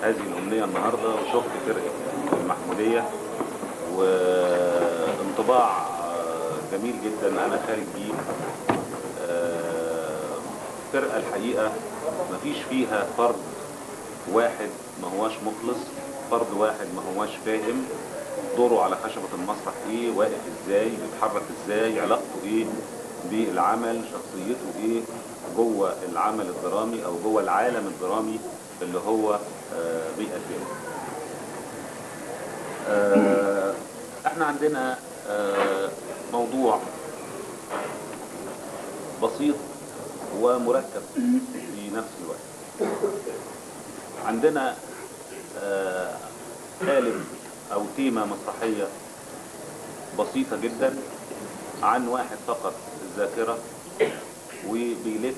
هذه الأمنية النهاردة وشفت فرقة المحمودية وانطباع جميل جدا أنا خارج بيه. فرقة الحقيقة مفيش فيها فرد واحد ما هواش مخلص، فرد واحد ما هواش فاهم دوره على خشبة المسرح ايه، واقف ازاي، بيتحرك ازاي، علاقته ايه بالعمل، شخصيته ايه جوه العمل الدرامي او جوه العالم الدرامي اللي هو بيقدمه. احنا عندنا موضوع بسيط ومركب في نفس الوقت. عندنا قالب او تيمة مسرحية بسيطة جدا عن واحد فقد الذاكرة وبيلف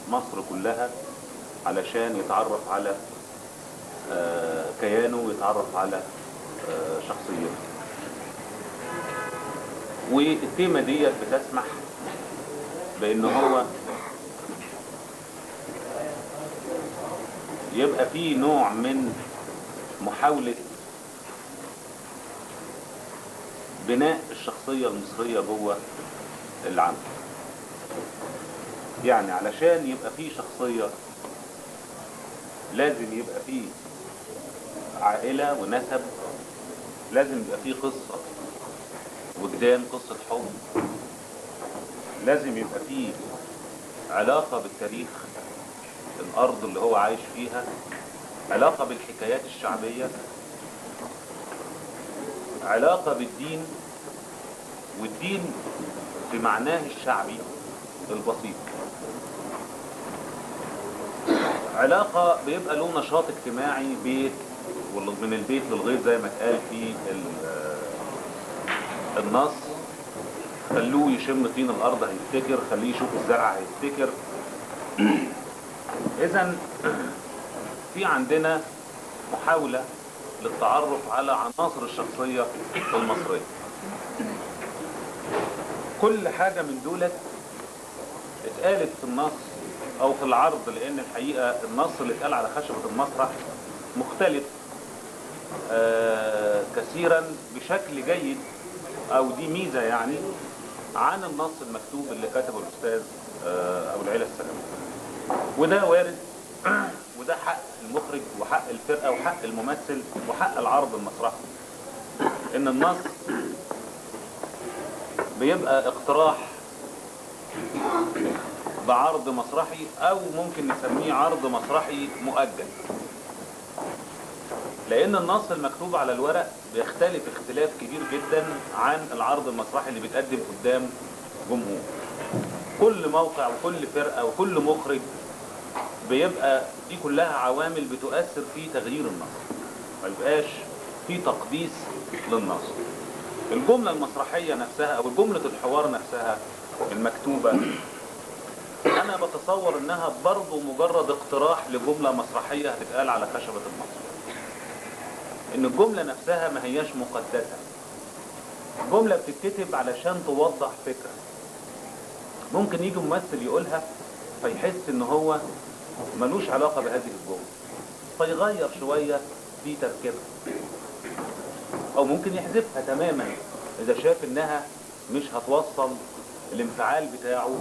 مصر كلها علشان يتعرف على كيانه ويتعرف على شخصيته. والتيمة دي بتسمح بان هو يبقى فيه نوع من محاولة بناء الشخصية المصرية جوه العمل. يعني علشان يبقى فيه شخصية لازم يبقى فيه عائلة ونسب، لازم يبقى فيه قصة وجدان، قصة حب، لازم يبقى فيه علاقة بالتاريخ، الأرض اللي هو عايش فيها، علاقة بالحكايات الشعبية، علاقة بالدين، والدين بمعناه الشعبي البسيط، علاقة بيبقى له نشاط اجتماعي، بيت من البيت للغير زي ما اتقال في النص. خلوه يشم طين الأرض هيفتكر، خليه يشوف الزرع هيفتكر. إذن في عندنا محاولة للتعرف على عناصر الشخصية المصرية. كل حاجة من دولت اتقالت في النص او في العرض، لان الحقيقة النص اللي اتقال على خشبة المسرح مختلف كثيرا بشكل جيد، او دي ميزة يعني عن النص المكتوب اللي كتبه الاستاذ ابو العلا السلام. وده وارد وده حق المخرج وحق الفرقة وحق الممثل وحق العرض المسرحي، ان النص بيبقى اقتراح بعرض مسرحي او ممكن نسميه عرض مسرحي مؤجل، لان النص المكتوب على الورق بيختلف اختلاف كبير جدا عن العرض المسرحي اللي بيتقدم قدام جمهور. كل موقع وكل فرقة وكل مخرج بيبقى دي كلها عوامل بتؤثر في تغيير النص، ما يبقاش في تقديس للنص. الجملة المسرحية نفسها او جملة الحوار نفسها المكتوبة انا بتصور انها برضو مجرد اقتراح لجملة مسرحية هتتقال على خشبة المسرح. ان الجملة نفسها ما هياش مقدسة، الجملة بتتكتب علشان توضح فكرة. ممكن يجي ممثل يقولها فيحس ان هو ملوش علاقة بهذه الجملة فيغير شوية في تركيبها، او ممكن يحذفها تماما اذا شاف انها مش هتوصل الانفعال بتاعه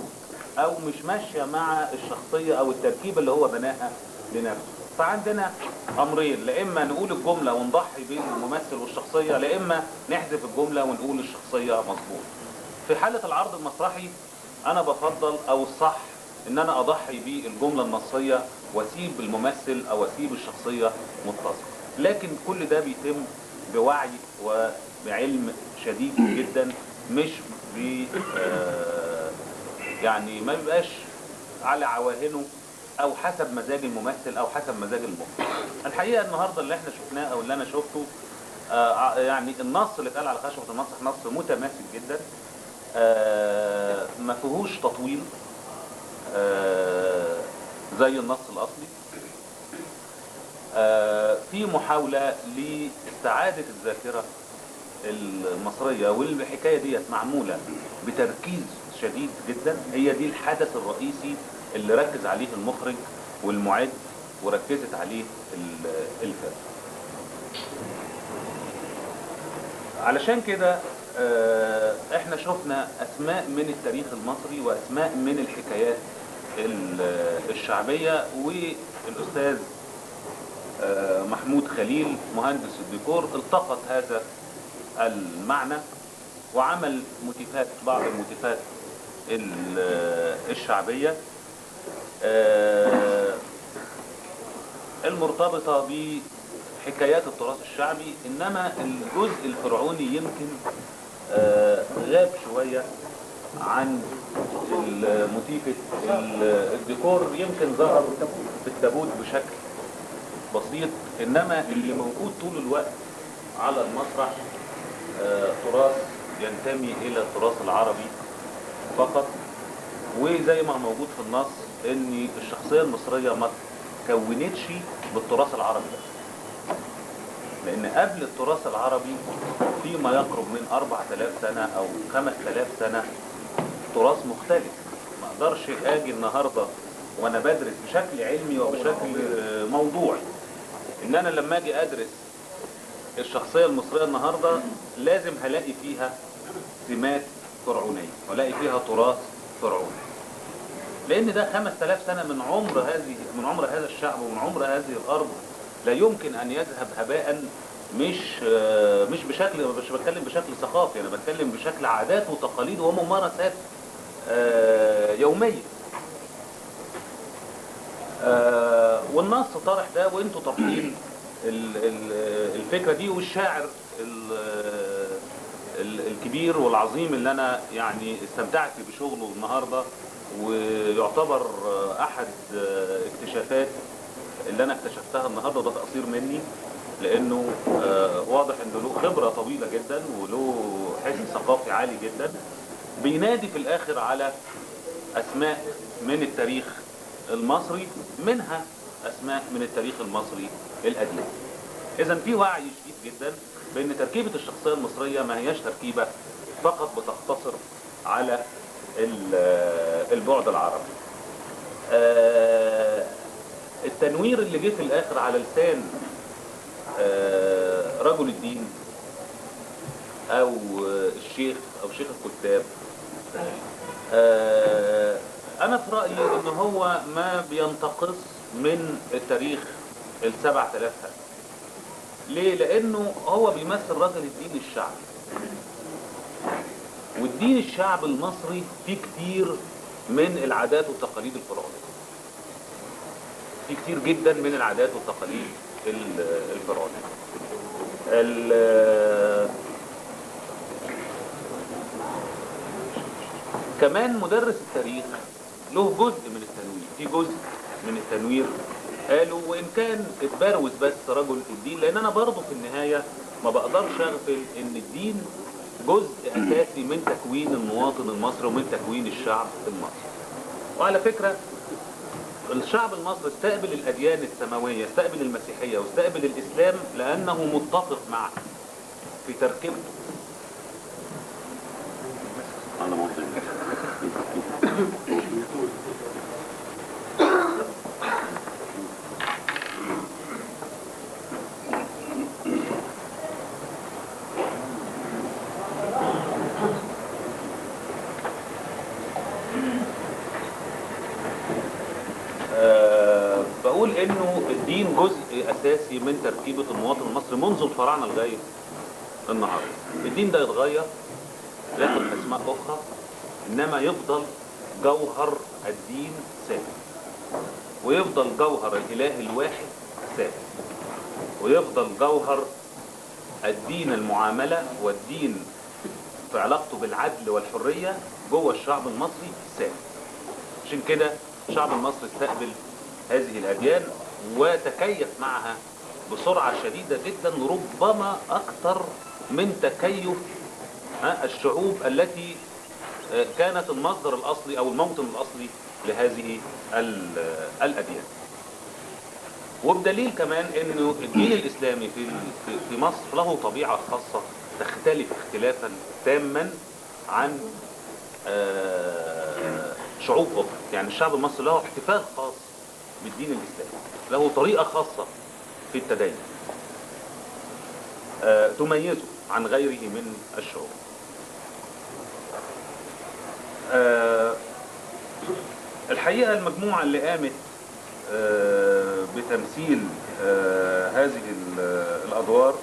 او مش ماشية مع الشخصية او التركيبة اللي هو بناها لنفسه. فعندنا امرين، لا اما نقول الجملة ونضحي بين الممثل والشخصية، لا اما نحذف الجملة ونقول الشخصية مظبوط. في حالة العرض المسرحي انا بفضل او الصح ان انا اضحي بالجملة النصية واسيب الممثل او اسيب الشخصية متصلة، لكن كل ده بيتم بوعي وبعلم شديد جدا، مش ب يعني ما بيبقاش على عواهنه او حسب مزاج الممثل او حسب مزاج المخرج. الحقيقه النهارده اللي احنا شفناه او اللي انا شفته يعني النص اللي اتقال على خشبة المسرح نص متماسك جدا، ما فيهوش تطويل زي النص الاصلي. في محاولة لاستعادة الذاكرة المصرية، والحكاية دي معمولة بتركيز شديد جدا. هي دي الحدث الرئيسي اللي ركز عليه المخرج والمعد وركزت عليه الفرق. علشان كده احنا شفنا اسماء من التاريخ المصري واسماء من الحكايات الشعبية، والاستاذ محمود خليل مهندس الديكور التقط هذا المعنى وعمل موتيفات، بعض الموتيفات الشعبية المرتبطة بحكايات التراث الشعبي، انما الجزء الفرعوني يمكن غاب شوية عن موتيفة الديكور، يمكن ظهر في التابوت بشكل بسيط، انما اللي موجود طول الوقت على المسرح تراث ينتمي الى التراث العربي فقط. وزي ما موجود في النص ان الشخصية المصرية ما تكونتش بالتراث العربي بس، لان قبل التراث العربي فيما يقرب من 4000 سنة او 5000 سنة تراث مختلف. ما اقدرش اجي النهاردة وانا بدرس بشكل علمي وبشكل موضوعي ان انا لما اجي ادرس الشخصية المصرية النهاردة لازم هلاقي فيها سمات فرعونية ولاقي فيها تراث فرعوني، لان ده 5000 سنة من عمر هذا الشعب ومن عمر هذه الارض لا يمكن ان يذهب هباء. مش بتكلم بشكل ثقافي، انا بتكلم بشكل عادات وتقاليد وممارسات يومية. والنص طرح ده وانتوا طرحين الفكرة دي، والشاعر الكبير والعظيم اللي انا يعني استمتعت بشغله النهاردة، ويعتبر احد اكتشافات اللي انا اكتشفتها النهاردة، ده تقصير مني لانه واضح انه له خبرة طويلة جدا وله حس ثقافي عالي جدا، بينادي في الاخر على اسماء من التاريخ المصري، منها اسماء من التاريخ المصري القديم. اذا في وعي شديد جدا بان تركيبة الشخصية المصرية ما هياش تركيبة فقط بتقتصر على البعد العربي. التنوير اللي جه في الاخر على لسان رجل الدين او الشيخ او شيخ الكتاب، انا في رأيي ان هو ما بينتقص من التاريخ ال7000 سنة. ليه؟ لانه هو بيمثل رجل الدين الشعبي، والدين الشعب المصري فيه كتير من العادات والتقاليد الفرعونية، فيه كتير جدا من العادات والتقاليد الفرعونية. كمان مدرس التاريخ له جزء من التنوير، في جزء من التنوير قالوا وإن كان اتبروز بس رجل الدين، لأن أنا برضه في النهاية ما بقدرش أغفل إن الدين جزء أساسي من تكوين المواطن المصري ومن تكوين الشعب المصري. وعلى فكرة الشعب المصري استقبل الأديان السماوية، استقبل المسيحية واستقبل الإسلام لأنه متفق معه في تركيبته. أنا مصري. بقول انه الدين جزء اساسي من تركيبة المواطن المصري منذ الفراعنة لغاية النهاردة. الدين ده يتغير ياخد اسماء اخرى، انما يفضل جوهر الدين ثابت، ويفضل جوهر الاله الواحد ثابت، ويفضل جوهر الدين المعاملة والدين في علاقته بالعدل والحرية جوه الشعب المصري ثابت. عشان كده الشعب المصري استقبل هذه الأديان وتكيف معها بسرعة شديدة جدا، ربما أكثر من تكيف الشعوب التي كانت المصدر الأصلي أو الموطن الأصلي لهذه الأديان. وبدليل كمان أنه الدين الإسلامي في مصر له طبيعة خاصة تختلف اختلافا تاما عن شعوب أخرى. يعني الشعب المصري له احتفال خاص بالدين الإسلامي، له طريقة خاصة في التدين تميزه عن غيره من الشعوب. الحقيقة المجموعة اللي قامت بتمثيل هذه الأدوار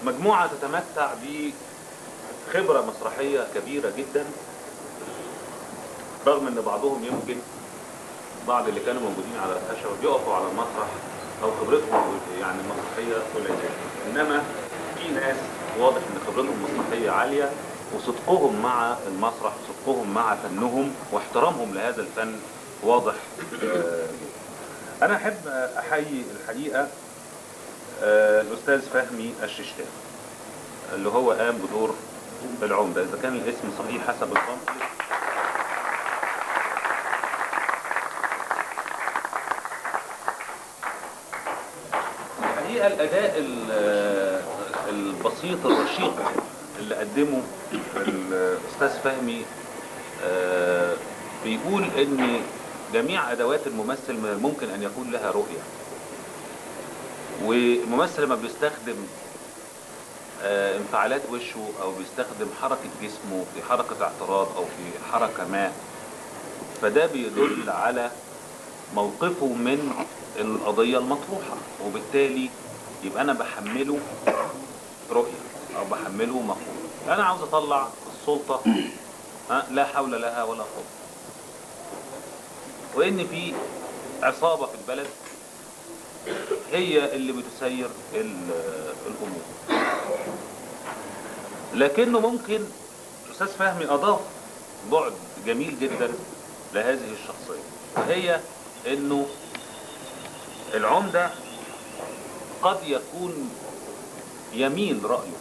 مجموعة تتمتع بخبرة مسرحية كبيرة جدا، رغم ان بعضهم يمكن بعض اللي كانوا موجودين على الخشبة بيقفوا على المسرح او خبرتهم يعني مسرحية قليلة، انما في ناس واضح ان خبرتهم مسرحية عالية، وصدقهم مع المسرح وصدقهم مع فنهم واحترامهم لهذا الفن واضح جدا. انا احب احيي الحقيقة الاستاذ فهمي الششتاوي اللي هو قام بدور العمدة، اذا كان الاسم صحيح حسب البامفلت. الحقيقة الاداء البسيط الرشيق اللي قدمه الاستاذ فهمي بيقول ان جميع ادوات الممثل من الممكن ان يكون لها رؤية، والممثل لما بيستخدم انفعالات وشه او بيستخدم حركة جسمه في حركة اعتراض او في حركة ما، فده بيدل على موقفه من القضية المطروحة، وبالتالي يبقى انا بحمله رؤية او بحمله مفهوم. انا عاوز اطلع السلطة لا حول لها ولا قوة، وان في عصابة في البلد هي اللي بتسير الامور. لكنه ممكن الاستاذ فهمي اضاف بعد جميل جدا لهذه الشخصية، وهي انه العمدة قد يكون يميل رأيه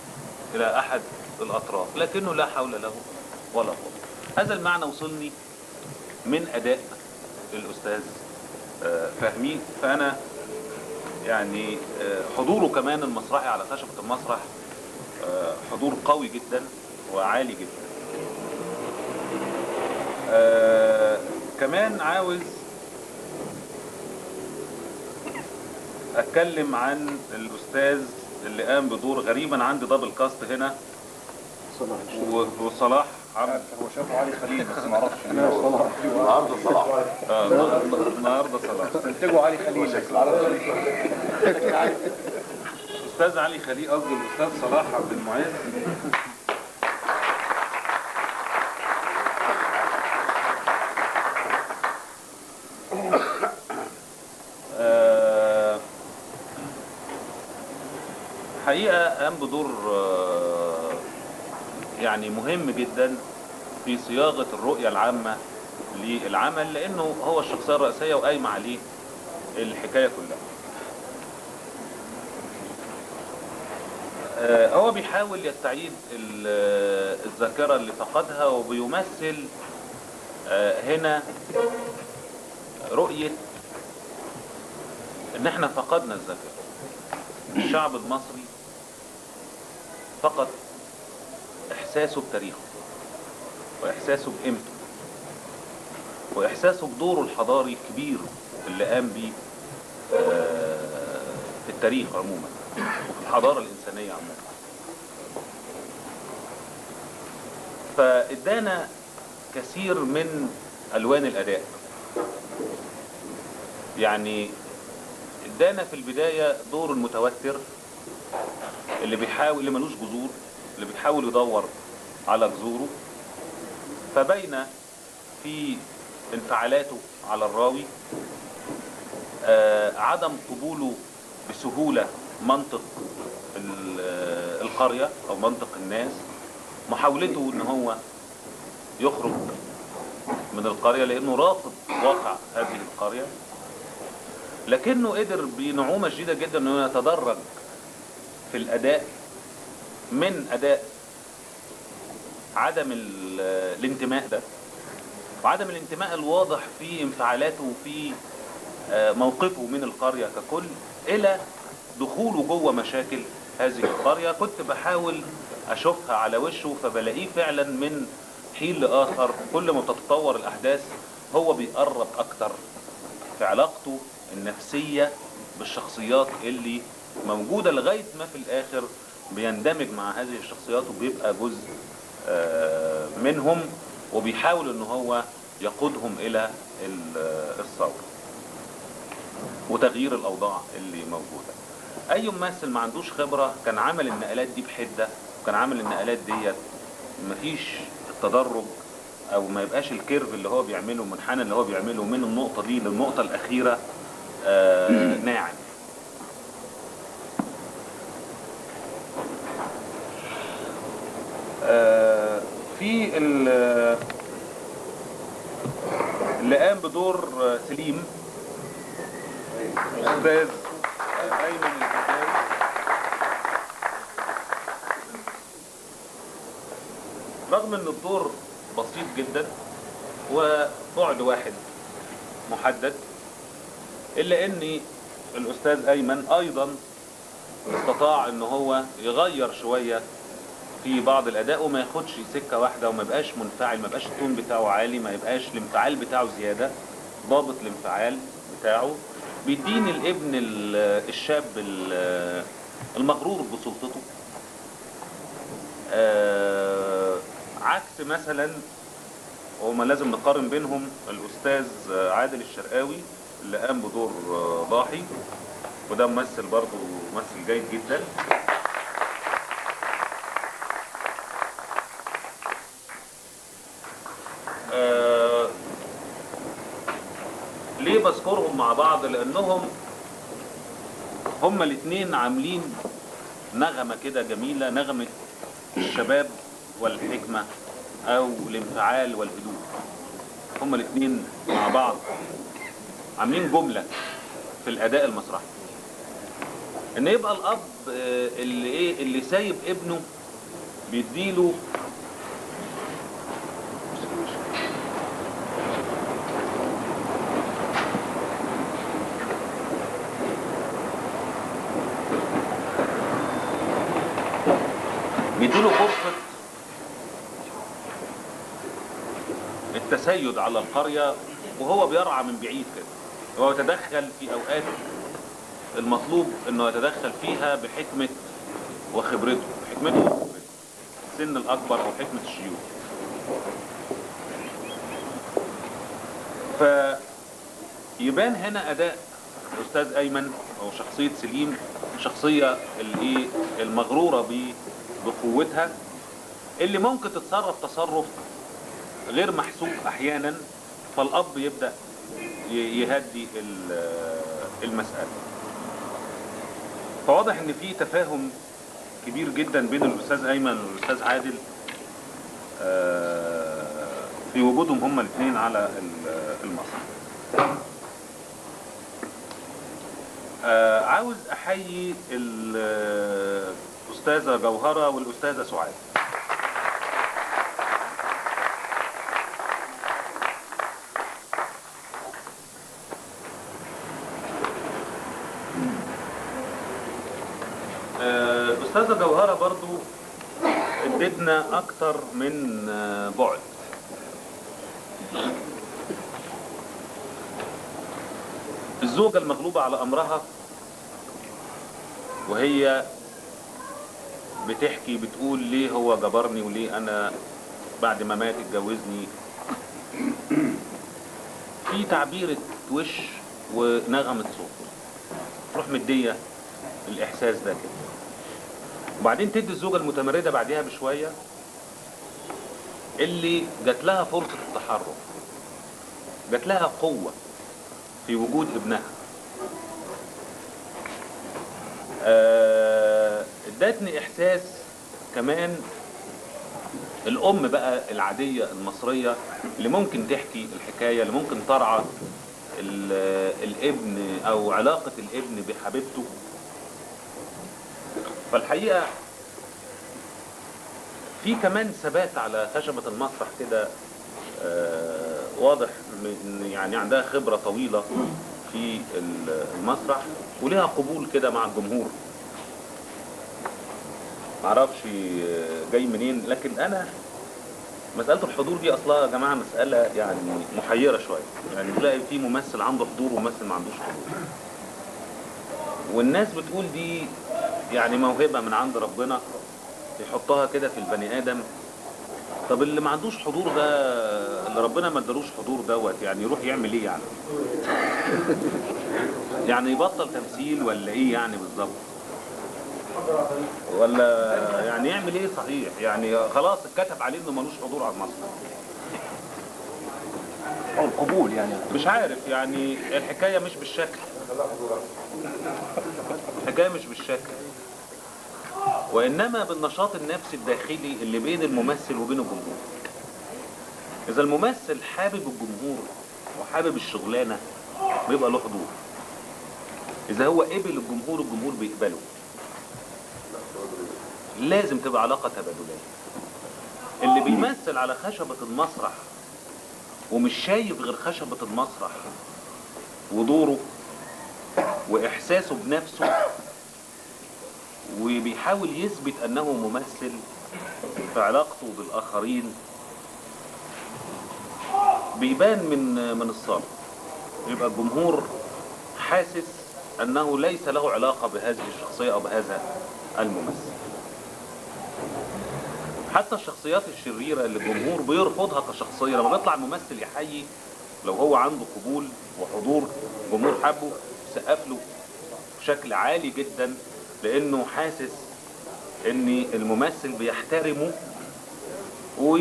الى احد الاطراف، لكنه لا حول له ولا قوة. هذا المعنى وصلني من اداء الاستاذ فهمي. فانا يعني حضوره كمان المسرحي على خشبة المسرح حضور قوي جدا وعالي جدا. كمان عاوز اتكلم عن الاستاذ اللي قام بدور غريبا عندي دبل كاست هنا، وصلاح عبد. هو شافه علي خليل بس ما اعرفش النهارده صلاح. النهارده صلاح انتجوا علي خليل. استاذ علي خليل، قصدي الاستاذ صلاح عبد المعز. حقيقة قام بدور يعني مهم جدا في صياغة الرؤية العامة للعمل، لانه هو الشخصية الرئيسية وقايمة عليه الحكاية كلها. هو بيحاول يستعيد الذاكرة اللي فقدها، وبيمثل هنا رؤية ان احنا فقدنا الذاكرة. الشعب المصري فقد احساسه بتاريخه، واحساسه بقيمته، واحساسه بدوره الحضاري الكبير اللي قام بيه في التاريخ عموما وفي الحضارة الإنسانية عموما. فادانا كثير من ألوان الأداء. يعني ادانا في البداية دور المتوتر اللي بيحاول، اللي ملوش جذور، اللي بيحاول يدور على جذوره، فبين في انفعالاته على الراوي عدم قبوله بسهولة منطق القرية او منطق الناس، محاولته ان هو يخرج من القرية لانه رافض واقع هذه القرية، لكنه قدر بنعومة شديدة جدا انه يتدرج في الاداء من اداء عدم الانتماء ده، وعدم الانتماء الواضح في انفعالاته وفي موقفه من القرية ككل، الى دخوله جوه مشاكل هذه القرية. كنت بحاول اشوفها على وشه، فبلاقيه فعلا من حين لاخر كل ما تتطور الاحداث هو بيقرب اكتر في علاقته النفسية بالشخصيات اللي موجودة، لغاية ما في الاخر بيندمج مع هذه الشخصيات وبيبقى جزء منهم، وبيحاول ان هو يقودهم الى الثورة وتغيير الاوضاع اللي موجودة. اي ممثل ما عندوش خبرة كان عمل النقلات دي بحدة، وكان عامل النقلات ديت مفيش التدرج، او ما يبقاش الكيرف اللي هو بيعمله، المنحنى اللي هو بيعمله من النقطة دي للنقطة الاخيرة ناعم. في اللي قام بدور سليم استاذ ايمن الجزائري، رغم ان الدور بسيط جدا وبعد واحد محدد، الا ان الاستاذ ايمن ايضا استطاع ان هو يغير شوية في بعض الاداء، وما ياخدش سكة واحدة، وما يبقاش منفعل، ما يبقاش التون بتاعه عالي، ما يبقاش الانفعال بتاعه زيادة، ضابط الانفعال بتاعه، بيديني الابن الشاب المغرور بسلطته. عكس مثلا، وما لازم نقارن بينهم، الاستاذ عادل الشرقاوي اللي قام بدور ضاحي، وده ممثل برضه ممثل جيد جدا. ليه بذكرهم مع بعض؟ لانهم هما الاثنين عاملين نغمة كده جميلة، نغمة الشباب والحكمة او الانفعال والهدوء. هما الاثنين مع بعض عاملين جملة في الاداء المسرحي، ان يبقى الاب اللي سايب ابنه بيديله فرصة التسيد على القرية، وهو بيرعى من بعيد كده، وهو يتدخل في اوقات المطلوب انه يتدخل فيها بحكمة وخبرته، السن الاكبر او حكمة الشيوخ. فيبان هنا اداء الاستاذ ايمن او شخصية سليم، شخصية المغرورة بقوتها، اللي ممكن تتصرف تصرف غير محسوب احيانا، فالاب يبدأ يهدي المسألة. فواضح ان في تفاهم كبير جدا بين الاستاذ ايمن والاستاذ عادل في وجودهم هما الاثنين على المسرح. عاوز احيي الاستاذة جوهرة والاستاذة سعاد. الاستاذة جوهرة برضو ادتنا اكتر من بعد. الزوجة المغلوبة على امرها، وهي بتحكي بتقول ليه هو جبرني وليه انا بعد ما مات اتجوزني، في تعبيرة وش ونغمة صوت تروح مدية الاحساس ده كده. وبعدين تدي الزوجة المتمردة بعدها بشوية اللي جات لها فرصة التحرك، جات لها قوة في وجود ابنها. ادتني احساس كمان الام بقى العادية المصرية اللي ممكن تحكي الحكاية، اللي ممكن ترعى الابن او علاقة الابن بحبيبته. فالحقيقة في كمان ثبات على خشبة المسرح كده، واضح يعني عندها خبرة طويلة في المسرح، ولها قبول كده مع الجمهور. معرفش جاي منين، لكن انا مسألة الحضور دي أصلها يا جماعة مسألة يعني محيرة شوية. يعني تلاقي في ممثل عنده حضور وممثل ما عندوش حضور، والناس بتقول دي يعني موهبة من عند ربنا يحطها كده في البني آدم. طب اللي ما عندوش حضور ده، اللي ربنا ما ادالوش حضور دوت، يعني يروح يعمل ايه يعني؟ يعني يبطل تمثيل ولا ايه يعني بالظبط؟ ولا يعني يعمل ايه صحيح؟ يعني خلاص اتكتب عليه انه ملوش حضور على المسرح. او القبول يعني. مش عارف يعني، الحكاية مش بالشكل. الحكاية مش بالشكل، وإنما بالنشاط النفسي الداخلي اللي بين الممثل وبين الجمهور. إذا الممثل حابب الجمهور وحابب الشغلانة بيبقى له حضور. إذا هو قبل الجمهور، الجمهور بيقبله. لازم تبقى علاقة تبادلية. اللي بيمثل على خشبة المسرح ومش شايف غير خشبة المسرح ودوره وإحساسه بنفسه، وبيحاول يثبت أنه ممثل في علاقته بالآخرين، بيبان من الصالة. يبقى الجمهور حاسس أنه ليس له علاقة بهذه الشخصية أو بهذا الممثل. حتى الشخصيات الشريرة اللي الجمهور بيرفضها كشخصية، لما بيطلع الممثل يحيي، لو هو عنده قبول وحضور الجمهور حبه سقف له بشكل عالي جدا، لأنه حاسس ان الممثل بيحترمه و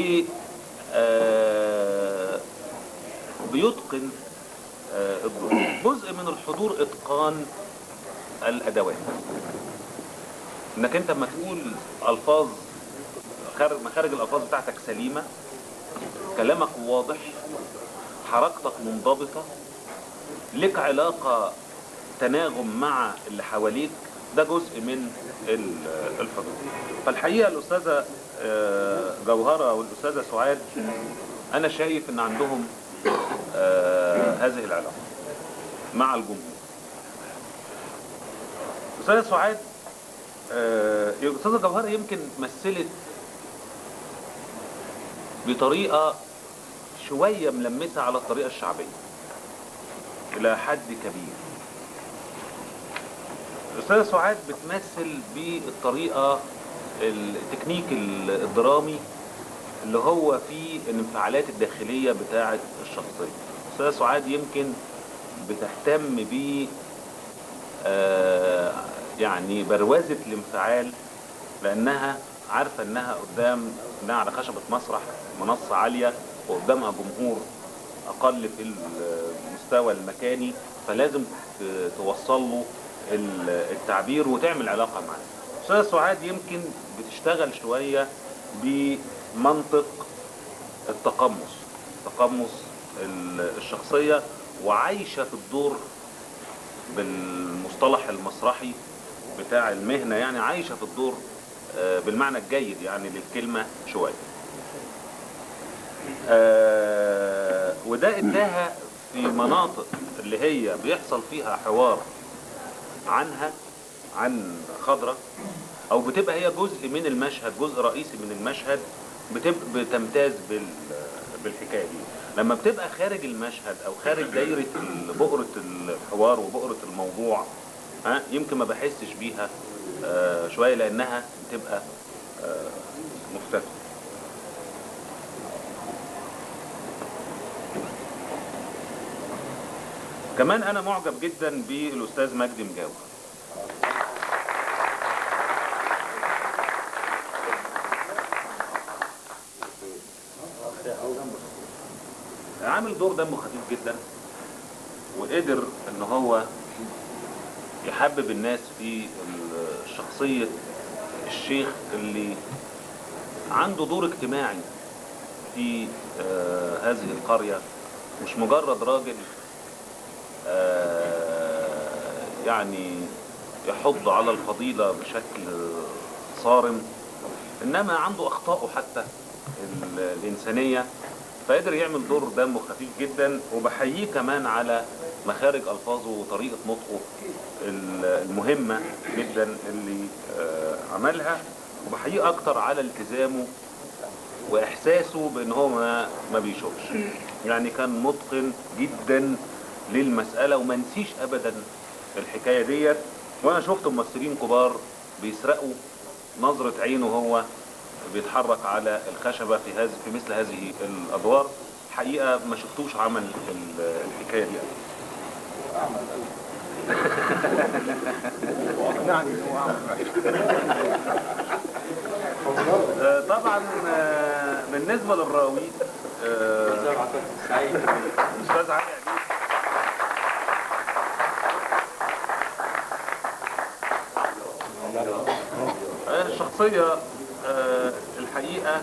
بيتقن الدور. جزء من الحضور اتقان الادوات، انك انت لما تقول الفاظ مخارج الالفاظ بتاعتك سليمه، كلامك واضح، حركتك منضبطه، لك علاقه تناغم مع اللي حواليك، ده جزء من الحضور. فالحقيقه الاستاذه جوهره والاستاذه سعاد انا شايف ان عندهم هذه العلاقه مع الجمهور. الاستاذه سعاد الاستاذه جوهره يمكن مثلت بطريقه شويه ملمسه على الطريقه الشعبيه الى حد كبير. الأستاذة سعاد بتمثل بالطريقة التكنيك الدرامي اللي هو فيه الانفعالات الداخلية بتاعة الشخصية. الأستاذة سعاد يمكن بتهتم ب يعني بروازة الانفعال، لأنها عارفة إنها إنها على خشبة مسرح منصة عالية وقدامها جمهور أقل في المستوى المكاني، فلازم توصل له التعبير وتعمل علاقة معاه. أستاذة سعاد يمكن بتشتغل شوية بمنطق تقمص الشخصية، وعايشة في الدور بالمصطلح المسرحي بتاع المهنة، يعني عايشة في الدور بالمعنى الجيد يعني للكلمة شوية. وده اداها في مناطق اللي هي بيحصل فيها حوار عنها عن خضرة، او بتبقى هي جزء من المشهد، جزء رئيسي من المشهد، بتمتاز بالحكاية دي. لما بتبقى خارج المشهد او خارج دايرة بؤرة الحوار وبؤرة الموضوع يمكن ما بحسش بيها شوية، لانها بتبقى مختفية. كمان انا معجب جدا بالاستاذ مجدي مجاور. عامل دور دمه خفيف جدا، وقدر ان هو يحبب الناس في شخصية الشيخ اللي عنده دور اجتماعي في هذه القرية، مش مجرد راجل يعني يحض على الفضيلة بشكل صارم، انما عنده اخطائه حتى الانسانية، فقدر يعمل دور دمه خفيف جدا. وبحييه كمان على مخارج الفاظه وطريقة نطقه المهمة جدا اللي عملها، وبحييه اكتر على التزامه واحساسه بان هو ما بيشوفش. يعني كان متقن جدا للمسألة، وما نسيش ابدا الحكاية ديت. وانا شفت ممثلين كبار بيسرقوا نظرة عينه وهو بيتحرك على الخشبة في مثل هذه الادوار. حقيقة ما شفتوش عمل الحكاية دي. واقنعني ان هو عمل. طبعا بالنسبة للراوي الاستاذ علي عبيد الشخصية الحقيقة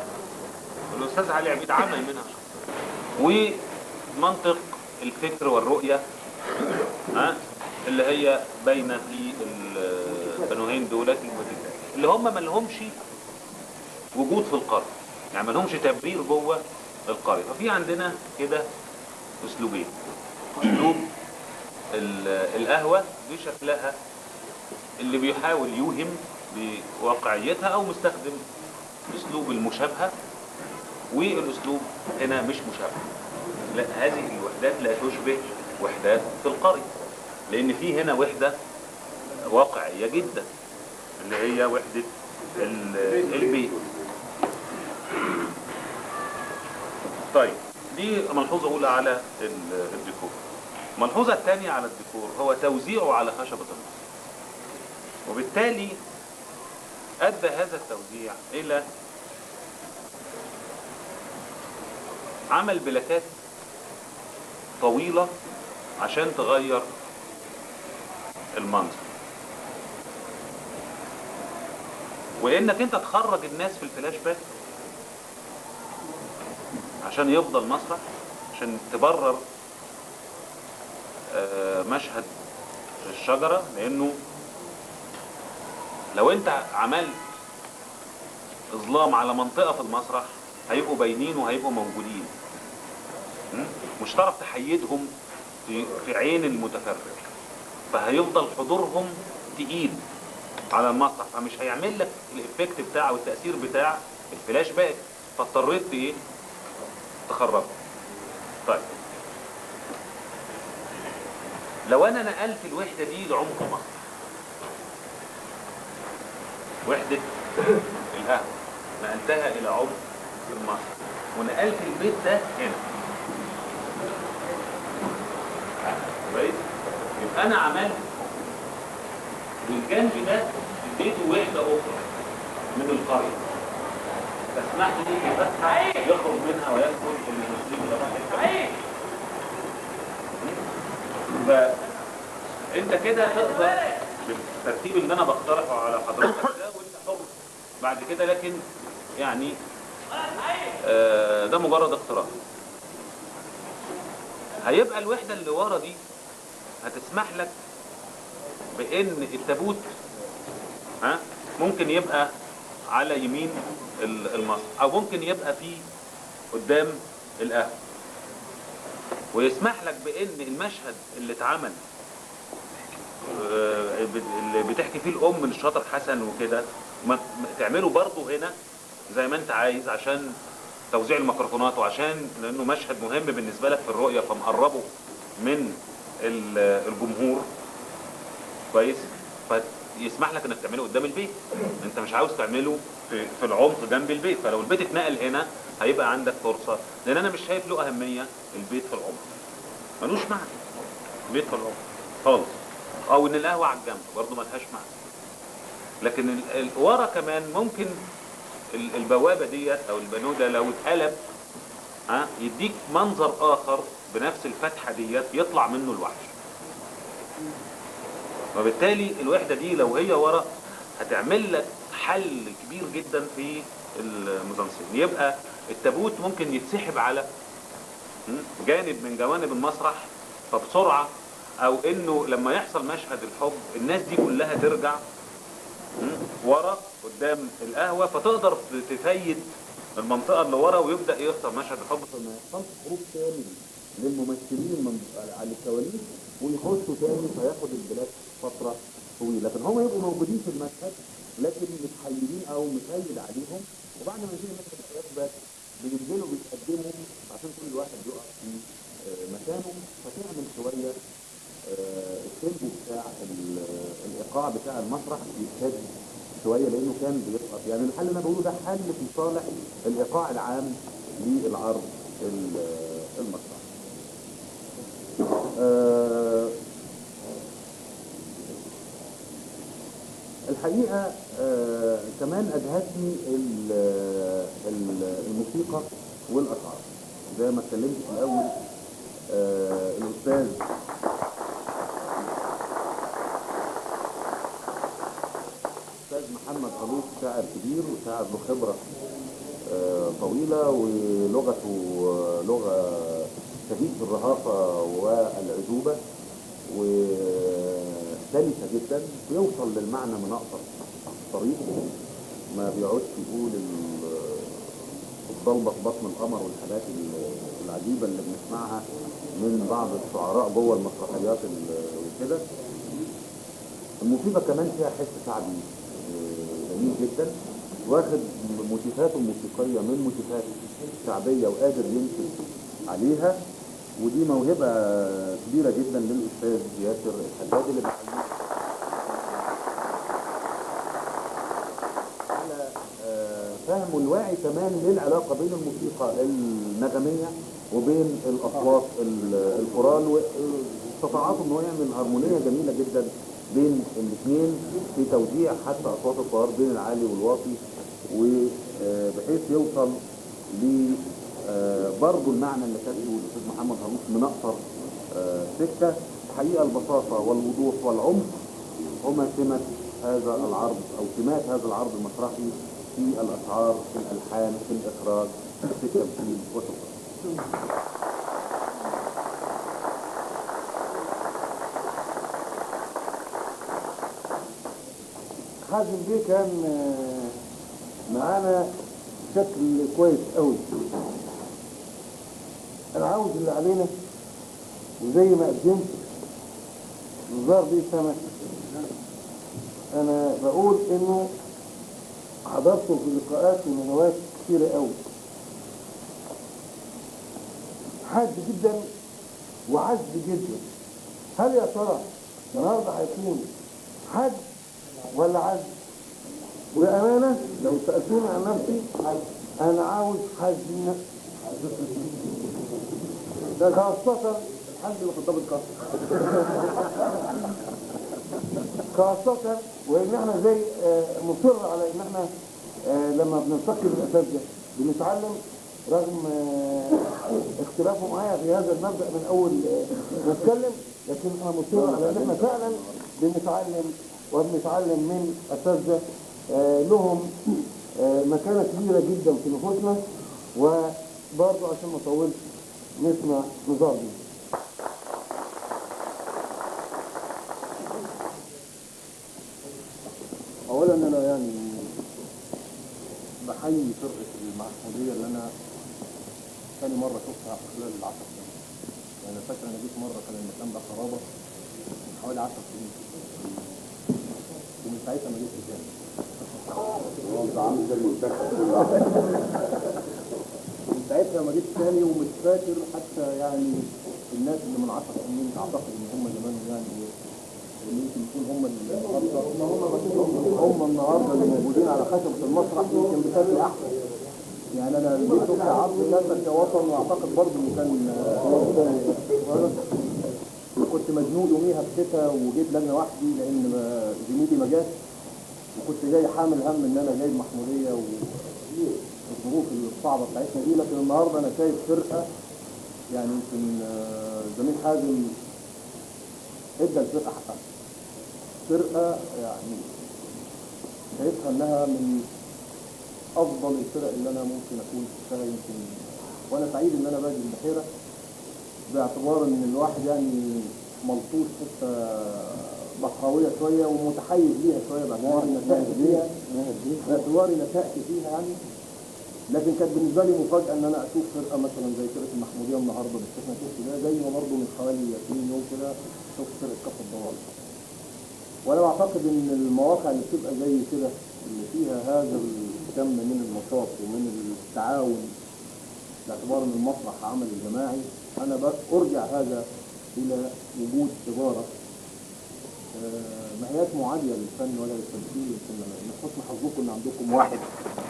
الأستاذ علي عبيد عمل منها شخصية، ومنطق الفكر والرؤية اللي هي باينة في البنوهين دولت اللي هم ما لهمش وجود في القرية، يعني ما لهمش تبرير جوه القرية. ففي عندنا كده أسلوبين: أسلوب القهوة بشكلها اللي بيحاول يوهم بواقعيتها، او مستخدم اسلوب المشابهة، والاسلوب هنا مش مشابهة. لا، هذه الوحدات لا تشبه وحدات في القرية، لان في هنا وحدة واقعية جدا اللي هي وحدة البيت. طيب، دي ملحوظة اولى على الديكور. الملحوظة الثانية على الديكور هو توزيعه على خشبة النص، وبالتالي أدى هذا التوزيع إلى عمل بلاكات طويلة عشان تغير المنظر، وإنك أنت تخرج الناس في الفلاش باك عشان يفضل مسرح، عشان تبرر مشهد الشجرة. لأنه لو انت عملت اظلام على منطقة في المسرح هيبقوا باينين وهيبقوا موجودين، مش هتعرف تحيدهم في عين المتفرج، فهيفضل حضورهم تقيل على المسرح، فمش هيعمل لك الافكت بتاعه والتأثير بتاع الفلاش باك، فاضطريت ايه تخرجه. طيب، لو انا نقلت الوحدة دي لعمق مسرح، وحدة القهوة نقلتها إلى عمق المسرح، ونقلت البيت ده هنا، كويس؟ يبقى أنا عملت بالجنب ده اديته وحدة أخرى من القرية، تسمح لي بفتحة يخرج منها ويدخل المسلمين لما فأنت كده تقدر بالترتيب اللي أنا بقترحه على حضرتك ده، وأنت حر بعد كده، لكن يعني ده مجرد اقتراح. هيبقى الوحدة اللي ورا دي هتسمح لك بان التابوت ممكن يبقى على يمين المسرح، او ممكن يبقى فيه قدام القهوة، ويسمح لك بان المشهد اللي اتعمل اللي بتحكي فيه الام للشاطر حسن وكده تعمله برضه هنا زي ما انت عايز، عشان توزيع الميكروفونات، وعشان لانه مشهد مهم بالنسبة لك في الرؤية فمقربه من الجمهور، كويس؟ فيسمح لك انك تعمله قدام البيت، انت مش عاوز تعمله في العمق جنب البيت. فلو البيت اتنقل هنا هيبقى عندك فرصة، لان انا مش شايف له اهمية البيت في العمق، ملوش معنى البيت في العمق خالص، او ان القهوة على الجنب برضه ملهاش معنى. لكن ورا كمان ممكن البوابة ديت او البانو ده لو اتقلب يديك منظر اخر بنفس الفتحة ديت يطلع منه الوحش. وبالتالي الوحدة دي لو هي ورا هتعمل لك حل كبير جدا في الميزانسين. يبقى التابوت ممكن يتسحب على جانب من جوانب المسرح فبسرعة، او انه لما يحصل مشهد الحب الناس دي كلها ترجع ورا قدام القهوة، فتقدر تفيد المنطقة اللي ورا ويبدأ يحصل مشهد الحب، فما يحصلش خروج تاني للممثلين على الكواليس ويخشوا تاني فياخد البلاك فترة طويلة. لكن هم يبقوا موجودين في المشهد لكن متحيرين او متهيد عليهم، وبعد ما يجي المكتب يثبت بينزلوا بيتقدموا عشان كل واحد يقف في مكانه، فتعمل شويه التيمبو بتاع الايقاع بتاع المسرح يتهد شويه، لانه كان بيسقط. يعني الحل اللي انا بقوله ده حل في صالح الايقاع العام للعرض المسرحي. الحقيقه كمان ادهتني الموسيقى والاشعار. زي ما اتكلمت في الاول، الاستاذ محمد علوش شاعر كبير وشاعر له خبره طويله، ولغته لغه شديده الرهافه والعذوبه وسلسه جدا، بيوصل للمعنى من اقصر طريق، ما بيقعدش يقول الضلبه في بطن القمر والحاجات العجيبه اللي بنسمعها من بعض الشعراء جوه المسرحيات وكده. الموسيقى كمان فيها حس شعبي جميل جدا، واخد موتيفاته الموسيقيه من موتيفات شعبيه وقادر ينشد عليها، ودي موهبه كبيره جدا للاستاذ ياسر الحداد اللي بحييه على فهمه الواعي كمان للعلاقه بين الموسيقى النغميه وبين الاصوات الكورال، واستطاعته ان هو يعمل هارمونيه جميله جدا بين الاثنين في توزيع حتى اصوات الكوار بين العالي والواطي، وبحيث يوصل ل برضه المعنى اللي كان بيقوله الاستاذ محمد هروش من اقصر سكه. الحقيقه البساطه والوضوح والعمق هما سمه هذا العرض او سمات هذا العرض المسرحي في الاشعار، في الالحان، في الاخراج، في التمثيل وشكرا. حازم بيه كان معانا بشكل كويس قوي. انا عاوز اللي علينا، وزي ما قدمت نزار بيه سمك، انا بقول انه حضرته في لقاءات وندوات كثيره قوي، حاد جدا وعز جدا. هل يا ترى النهارده هيكون حد ولا عز؟ بأمانة لو سألتوني عن نفسي أنا عاوز حزم، ده خاصة الحمد لله في الضبط خاصة وإن احنا زي مصر على إن احنا لما بنلتقي بالأساتذة بنتعلم رغم اختلافه معايا في هذا المبدأ من أول ما اتكلم، لكن أنا مصر على إن احنا فعلا بنتعلم وبنتعلم من أساتذة لهم مكانة كبيرة جدا في نفوسنا. وبرضه عشان ما اطولش نسمع نزار بيه. اولا انا يعني بحيي فرقه المحموديه اللي انا ثاني مره شفتها في خلال ال10 سنين. يعني فاكر انا جيت مره كان المكان ده خرابه من حوالي 10 سنين، ومن ساعتها ما جيتش تاني. من ساعتها ما جيتش تاني، ومش فاكر حتى يعني الناس اللي من 10 سنين اعتقد ان هم اللي بنوا يعني يمكن يكون هم النهارده اللي موجودين على خشبة المسرح يمكن بشكل احسن. يعني انا جيت شفت عرض ناسك يا وطن، واعتقد برضه انه كان كنت مزنوق يوميها في الشتاء، وجيت لجنه وحدي لان زميلي ما جاش، وكنت جاي حامل هم ان انا جاي محموديه والظروف الصعبه بتاعتنا دي. لكن النهارده انا شايف فرقه، يعني يمكن زميل حازم ادى الفرقه حقها. فرقه يعني شايفها انها من افضل الفرق اللي انا ممكن اكون شفتها يمكن، وانا سعيد ان انا باجي البحيره، باعتبار ان الواحد يعني ملطوش حته بحراويه شويه ومتحيز ليها شويه باعتباري نشأت فيها يعني. لكن كانت بالنسبه لي مفاجاه ان انا اشوف فرقه مثلا زي فرقه المحموديه النهارده بالشكل اللي شفته ده، زي ما برضه من حوالي 20 يوم كده شفت فرقه كفر الضوال. وانا بعتقد ان المواقع اللي بتبقى زي كده اللي فيها هذا الكم من النشاط ومن التعاون باعتبار ان المسرح عمل جماعي، انا بس ارجع هذا الى وجود اداره ما هياش معاديه للفن ولا للتمثيل. من حسن حظكم ان عندكم واحد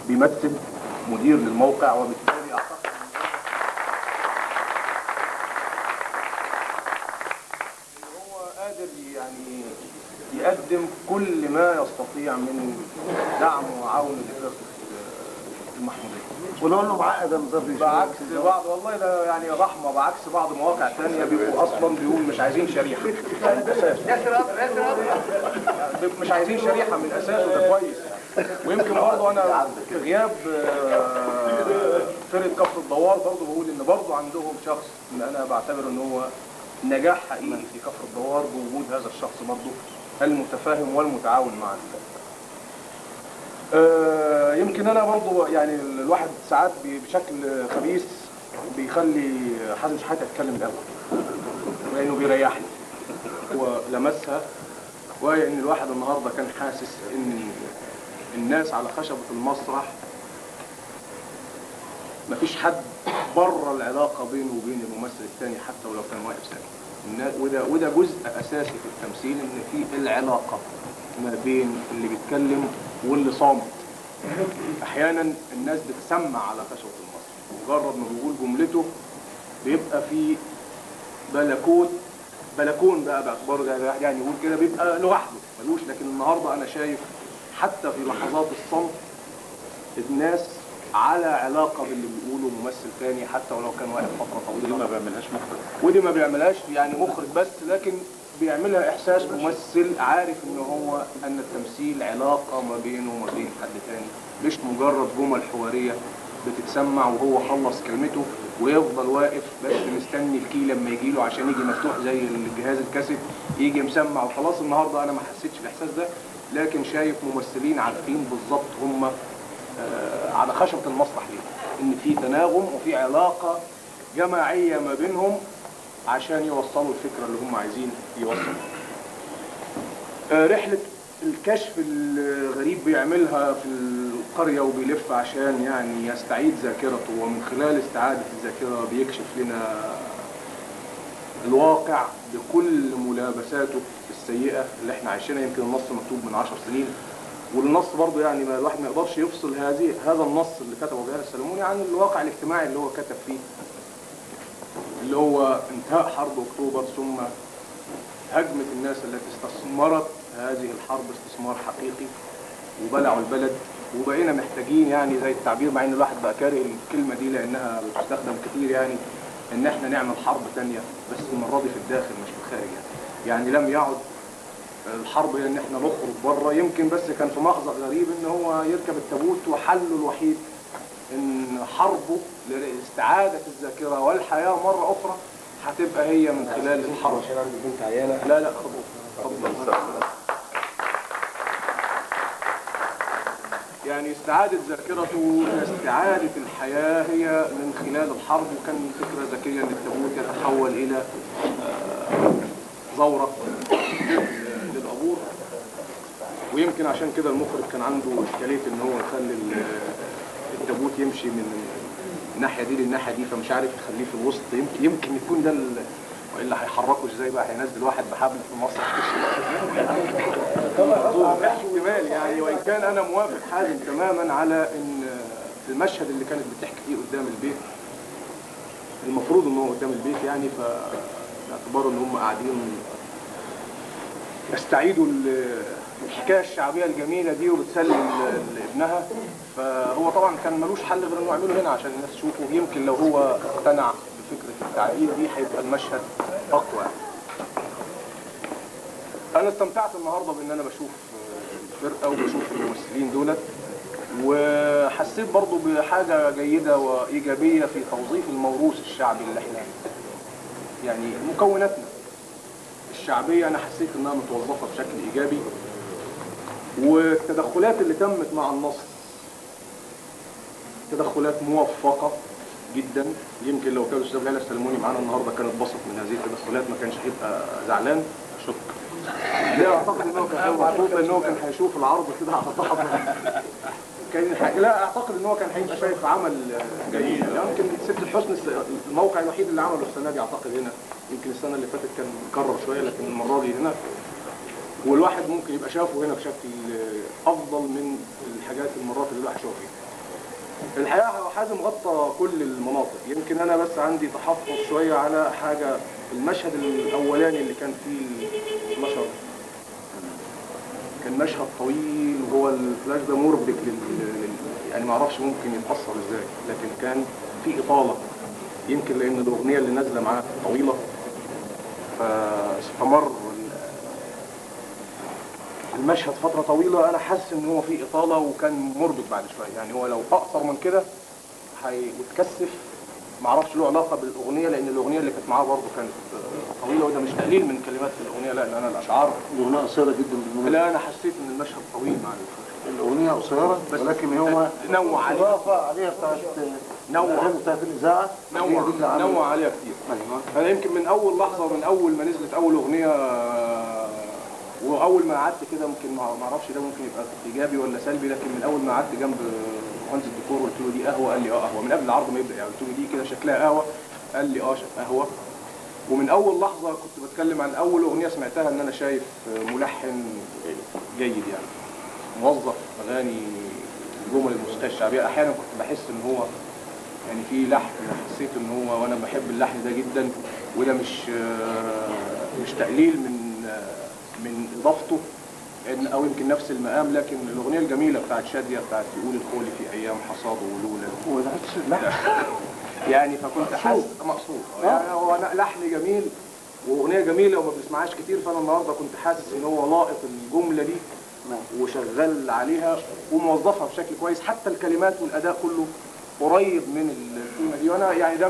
بيمثل مدير للموقع، وبالتالي اعتقد ان هو قادر يعني يقدم كل ما يستطيع من دعم وعون لفرقه المحموديه. ونقول له معقد مظبي بعكس بعض، والله ده يعني رحمه، بعكس بعض مواقع ثانيه بيبقوا اصلا بيقول مش عايزين شريحه من الاساس. مش عايزين شريحه من الاساس، وده كويس. ويمكن برضه انا في غياب فرقه كفر الدوار برضه بقول ان برضه عندهم شخص ان انا بعتبر ان هو نجاح حقيقي في كفر الدوار بوجود هذا الشخص برضه المتفاهم والمتعاون مع الفرقه. يمكن انا برضه يعني الواحد ساعات بشكل خبيث بيخلي حازم شحاته يتكلم الاول لانه بيريحني ولمسها، وهي ان الواحد النهارده كان حاسس ان الناس على خشبه المسرح مفيش حد بره العلاقه بينه وبين الممثل الثاني حتى ولو كان واقف ساكت. وده جزء اساسي في التمثيل، ان في العلاقه ما بين اللي بيتكلم واللي صامت. احيانا الناس بتسمع على خشبه المسرح، مجرد ما بيقول جملته بيبقى في بلكون بقى باعتباره ده يعني يقول كده بيبقى لوحده ملوش. لكن النهارده انا شايف حتى في لحظات الصمت الناس على علاقه باللي بيقوله ممثل ثاني حتى ولو كان واقف فتره طويله. ودي ما بيعملهاش مخرج، ودي ما بيعملهاش يعني مخرج بس، لكن بيعملها احساس ممثل عارف ان هو ان التمثيل علاقه ما بينه وما بين حد ثاني، مش مجرد جمل حواريه بتتسمع وهو خلص كلمته ويفضل واقف بس مستني الكي لما يجي له عشان يجي مفتوح زي الجهاز الكاسيت يجي مسمع وخلاص. النهارده انا ما حسيتش بالاحساس ده، لكن شايف ممثلين عارفين بالظبط هم على خشبه المسرح ليه، ان في تناغم وفي علاقه جماعيه ما بينهم عشان يوصلوا الفكره اللي هم عايزين يوصلوا. رحله الكشف الغريب بيعملها في القريه وبيلف عشان يعني يستعيد ذاكرته، ومن خلال استعاده الذاكره بيكشف لنا الواقع بكل ملابساته السيئه اللي احنا عايشينها. يمكن النص مكتوب من 10 سنين، والنص برضه يعني ما الواحد ما يقدرش يفصل هذا النص اللي كتبه جلال السلموني عن الواقع الاجتماعي اللي هو كتب فيه، اللي هو انتهاء حرب اكتوبر ثم هجمة الناس التي استثمرت هذه الحرب استثمار حقيقي وبلعوا البلد. وبقينا محتاجين يعني زي التعبير، مع ان الواحد بقى كاره الكلمة دي لانها بتستخدم كتير، يعني ان احنا نعمل حرب تانية بس المرة دي في الداخل مش في الخارج. يعني لم يعد الحرب هي ان احنا نخرج بره. يمكن بس كان في مأزق غريب ان هو يركب التابوت وحله الوحيد ان حربه لاستعادة الذاكرة والحياة مرة اخرى هتبقى هي من خلال الحرب. لا خطوة. يعني استعادة ذاكرته استعادة الحياة هي من خلال الحرب، وكان فكرة ذكية ان التابوت يتحول الى زورة للعبور. ويمكن عشان كده المخرج كان عنده اشكالية ان هو يخلي التابوت يمشي من الناحية دي للناحية دي، فمش عارف يخليه في الوسط. يمكن يكون ده والا هيحركه ازاي بقى؟ هينزل واحد بحبل في مصر احتمال يعني. وان كان انا موافق حازم تماما على ان المشهد اللي كانت بتحكي فيه قدام البيت المفروض ان هو قدام البيت، يعني باعتبار ان هم قاعدين يستعيدوا الحكايه الشعبيه الجميله دي وبتسلم لابنها، فهو طبعا كان ملوش حل غير انه يعمله هنا عشان الناس تشوفه. يمكن لو هو اقتنع بفكره التعديل دي هيبقى المشهد اقوى. انا استمتعت النهارده بان انا بشوف الفرقه وبشوف الممثلين دولت، وحسيت برضو بحاجه جيده وايجابيه في توظيف الموروث الشعبي اللي احنا يعني مكوناتنا الشعبيه. انا حسيت انها متوظفه بشكل ايجابي، والتدخلات اللي تمت مع النص تدخلات موفقه جدا. يمكن لو كان الاستاذ جلال السلموني معانا النهارده كان اتبسط من هذه التدخلات، ما كانش هيبقى زعلان. شكرا. لا اعتقد انه كان مبسوط انه كان هيشوف العرض كده على بعضه. لا اعتقد ان هو كان هيبقى شايف عمل جيد. يمكن ست الحسن الموقع الوحيد اللي عمله السنه دي اعتقد هنا. يمكن السنه اللي فاتت كان مكرر شويه لكن المره دي هنا، والواحد ممكن يبقى شافه هنا بشكل افضل من الحاجات المرات اللي الواحد شافه فيها. الحقيقه حازم غطى كل المناطق. يمكن انا بس عندي تحفظ شويه على حاجه، المشهد الاولاني اللي كان فيه المشهد كان مشهد طويل، وهو الفلاش ده مربك يعني ما اعرفش ممكن يتاثر ازاي، لكن كان في اطاله يمكن لان الاغنيه اللي نازله معاه طويله، فاستمر المشهد فتره طويله. انا حاسس ان هو في اطاله وكان مربك بعد شويه، يعني هو لو اقصر من كده هيتكثف. ما اعرفش له علاقه بالاغنيه، لان الاغنيه اللي كانت معاه برضه كانت طويله، وده مش تقليل من كلمات الاغنيه، لا، لان انا الاشعار الاغنيه قصيره جدا بالمناسبه. لا انا حسيت ان المشهد طويل مع الاغنيه قصيره ولكن هو نوع عليها، اضافه عليها بتاعت بتاعت الاذاعه، نوع عليها كتير. انا يمكن من اول لحظه، من اول ما نزلت اول اغنيه، واول ما قعدت كده، يمكن ما اعرفش ده ممكن يبقى ايجابي ولا سلبي، لكن من اول ما قعدت جنب مهندس الديكور قلت له دي قهوه، قال لي قهوه من قبل العرض ما يبدا، يعني قلت له دي كده شكلها قهوه، قال لي شكلها قهوه. ومن اول لحظه كنت بتكلم عن اول اغنيه سمعتها ان انا شايف ملحن جيد، يعني موظف اغاني الجمل الموسيقيه الشعبيه. احيانا كنت بحس ان هو يعني في لحن حسيت ان هو، وانا بحب اللحن ده جدا، وده مش تقليل من اضافته او يمكن نفس المقام، لكن الاغنيه الجميله بتاعت شاديه بتاعت يقول الخولي في ايام حصاد ولولا هو ده يعني فكنت حاسس مقصود، يعني هو لحن جميل واغنيه جميله وما بنسمعهاش كتير، فانا النهارده كنت حاسس ان هو لاقط الجمله دي وشغال عليها وموظفها بشكل كويس، حتى الكلمات والاداء كله قريب من القيمه دي. وانا يعني ده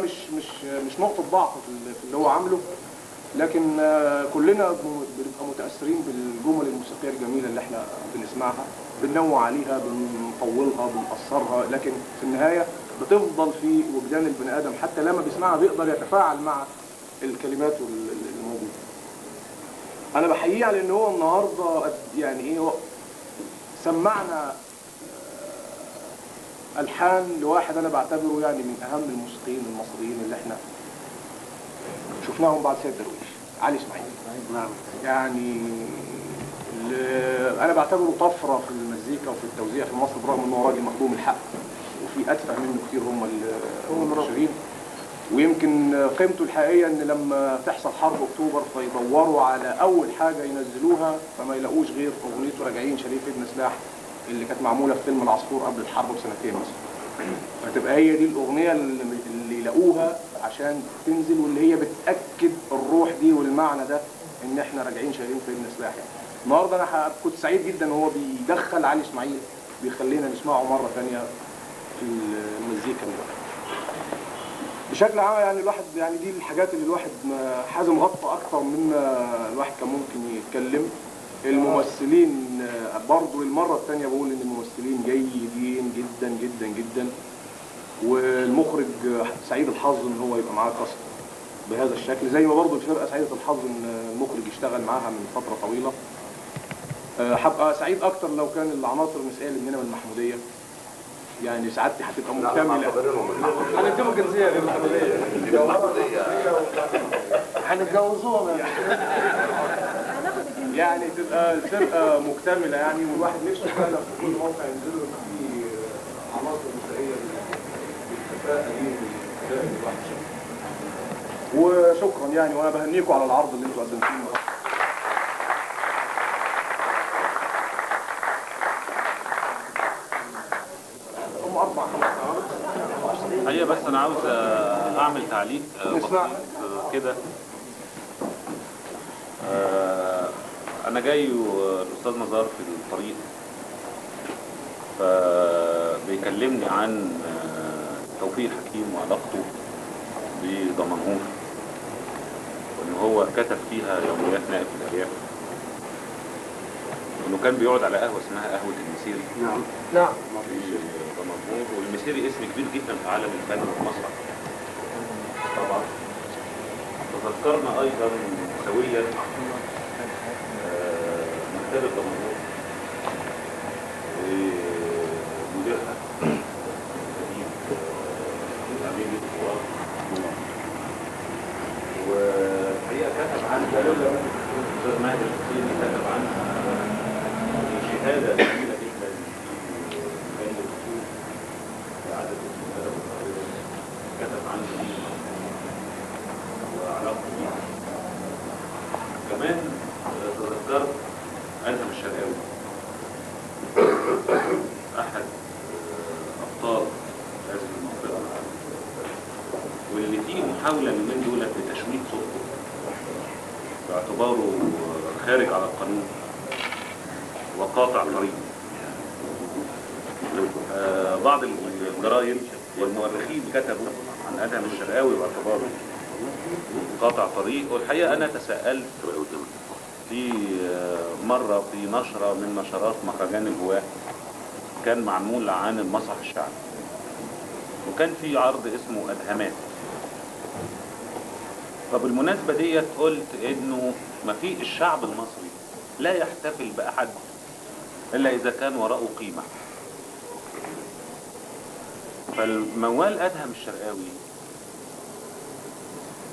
مش نقطه ضعف في اللي هو عامله، لكن كلنا بنبقى متاثرين بالجمل الموسيقيه الجميله اللي احنا بنسمعها، بننوع عليها، بنطولها، بنقصرها، لكن في النهايه بتفضل في وجدان البني ادم، حتى لما بيسمعها بيقدر يتفاعل مع الكلمات الموجوده. انا بحييه على ان هو النهارده يعني ايه سمعنا الحان لواحد انا بعتبره يعني من اهم الموسيقيين المصريين اللي احنا شفناهم بعد سيد درويش، علي اسماعيل. نعم. يعني انا بعتبره طفره في المزيكا وفي التوزيع في مصر، برغم ان هو راجل مخدوم الحق وفي اتفه منه كتير هم المنتشرين. ويمكن قيمته الحقيقيه ان لما تحصل حرب اكتوبر فيدوروا على اول حاجه ينزلوها، فما يلاقوش غير اغنيته راجعين شريف ابن سلاح اللي كانت معموله في فيلم العصفور قبل الحرب بسنتين مثلا. فتبقى هي دي الاغنيه اللي يلاقوها عشان تنزل، واللي هي بتاكد الروح دي والمعنى ده ان احنا راجعين شايلين في ابن سلاح. يعني النهارده انا كنت سعيد جدا وهو بيدخل علي اسماعيل، بيخلينا نسمعه مره ثانيه في المزيكا بشكل عام. يعني الواحد يعني دي الحاجات اللي الواحد حازم غطى اكتر مما الواحد كان ممكن يتكلم. الممثلين برضو المره الثانيه بقول ان الممثلين جيدين جدا جدا جدا، والمخرج سعيد الحظ ان هو يبقى معاه كاست بهذا الشكل، زي ما برضو الفرقه سعيده الحظ ان المخرج يشتغل معاها من فتره طويله. هبقى سعيد اكتر لو كان العناصر المسائيه اللي مننا من المحموديه، يعني سعادتي هتبقى مكتمله. هنديهم جنسيه غير المحموديه، هنتجوزوهم يعني تبقى الفرقه مكتمله يعني، والواحد نفسه فعلا في كل موقع ينزلوا يبقى فيه عناصر مسائيه بالكفاءه دي والاداء اللي الواحد شافه. وشكرا يعني، وانا بهنيكم على العرض اللي انتوا قدمتوه النهارده. هي بس انا عاوز اعمل تعليق بسيط كده. انا جاي الاستاذ نزار في الطريق فبيكلمني عن توفيق حكيم وعلاقته بدمنهور، وان هو كتب فيها يوميات نائب في الارياف، وانه كان بيقعد على قهوه اسمها قهوه المسيري. نعم. في دمنهور، والمسيري اسم كبير جدا في عالم الفن والمسرح طبعا. تذكرنا ايضا سويا مكتبة دمنهور ومديرها الجديد الأمين الثوار، والحقيقة كتب عنها الأستاذ ماهر الحسيني، كتب عنها شهادة جميلة جدا في علم الأصول وإعادة الأدب العربي، كتب عنها وعلاقته بيها. كمان تذكرت أدهم الشرقاوي أحد أبطال هذه المنطقة، واللي فيه محاولة من دولة لتشويه صوته باعتباره خارج على القانون وقاطع طريق. بعض الجرايد والمؤرخين كتبوا عن أدهم الشرقاوي باعتباره قاطع طريق، والحقيقة أنا تساءلت في مرة في نشرة من نشرات مهرجان الهواة كان معمول عن المسرح الشعبي، وكان في عرض اسمه أدهمات. فبالمناسبة ديت قلت إنه ما في الشعب المصري لا يحتفل بأحد إلا إذا كان وراءه قيمة. فالموال أدهم الشرقاوي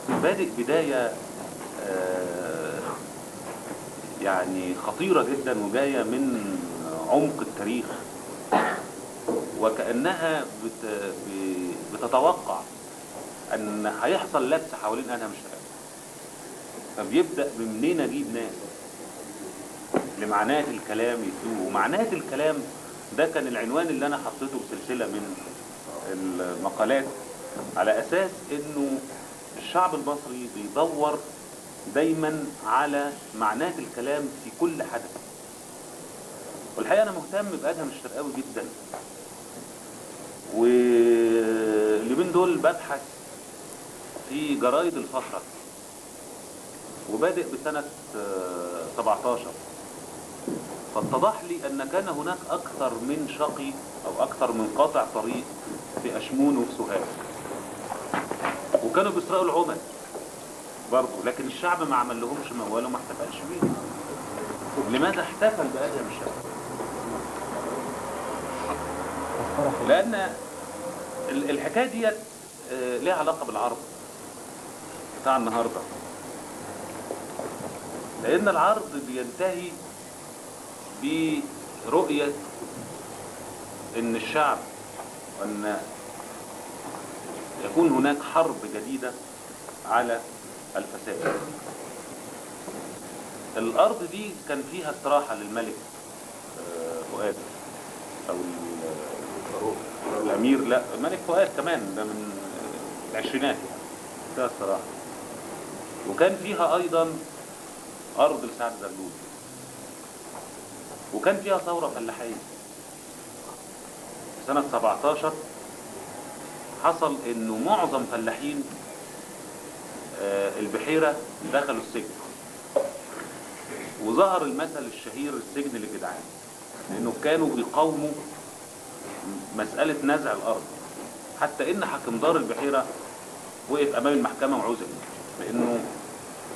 بادئ بداية يعني خطيرة جدا وجاية من عمق التاريخ، وكأنها بتتوقع أن هيحصل لبس حوالين أدهم الشرقاوي. فبيبدأ بمنين أجيب ناس لمعنات الكلام يتوه. ومعنات الكلام ده كان العنوان اللي أنا حطيته بسلسلة من المقالات، على أساس إنه الشعب المصري بيدور دايما على معنات الكلام في كل حدث. والحقيقة أنا مهتم بأدهم الشرقاوي جدا، واليومين دول ببحث في جرايد الفترة، وبادئ بسنة 17. فاتضح لي أن كان هناك أكثر من شقي أو أكثر من قاطع طريق في أشمون وفي سوهاج، وكانوا بيسرقوا العمل برضه، لكن الشعب ما عمل لهمش موال وما احتفلش بيه. لماذا احتفل بأدهم الشرقاوي؟ لأن الحكاية ديت ليها علاقة بالعرض بتاع النهاردة، لأن العرض بينتهي برؤية إن الشعب، وأن يكون هناك حرب جديدة على الفساد. الأرض دي كان فيها استراحة للملك فؤاد أو الأمير، لا الملك فؤاد كمان، ده من العشرينات يعني فيها استراحة. وكان فيها أيضا أرض لسعد زغلول، وكان فيها ثورة فلاحية. سنة 17 حصل إنه معظم فلاحين البحيرة دخلوا السجن، وظهر المثل الشهير السجن للجدعان، لأنه كانوا بيقاوموا مسألة نزع الأرض، حتى إن حاكم دار البحيرة وقف أمام المحكمة وعزل، لأنه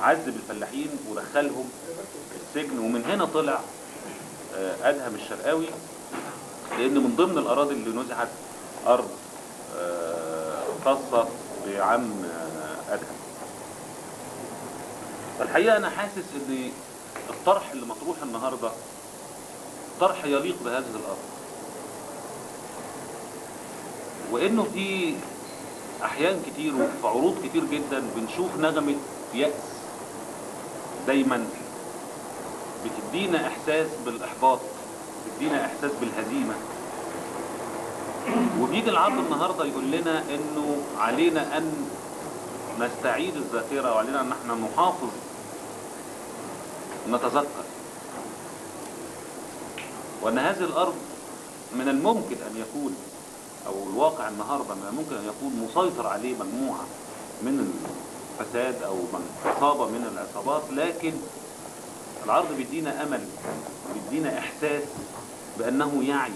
عذب الفلاحين ودخلهم السجن. ومن هنا طلع أدهم الشرقاوي، لأن من ضمن الأراضي اللي نزعت أرض خاصة بعم أدهم. فالحقيقة أنا حاسس إن الطرح اللي مطروح النهاردة طرح يليق بهذه الأرض، وإنه في أحيان كتير وفي عروض كتير جدا بنشوف نغمة يأس دايما بتدينا إحساس بالإحباط، بتدينا إحساس بالهزيمة. وبيجي العرض النهاردة يقول لنا إنه علينا أن نستعيد الذاكرة، وعلينا أن احنا نحافظ، نتذكر، وأن هذه الأرض من الممكن أن يكون، أو الواقع النهاردة من الممكن أن يكون مسيطر عليه مجموعة من الفساد أو عصابة من العصابات، لكن العرض بيدينا أمل، بيدينا إحساس بأنه يعي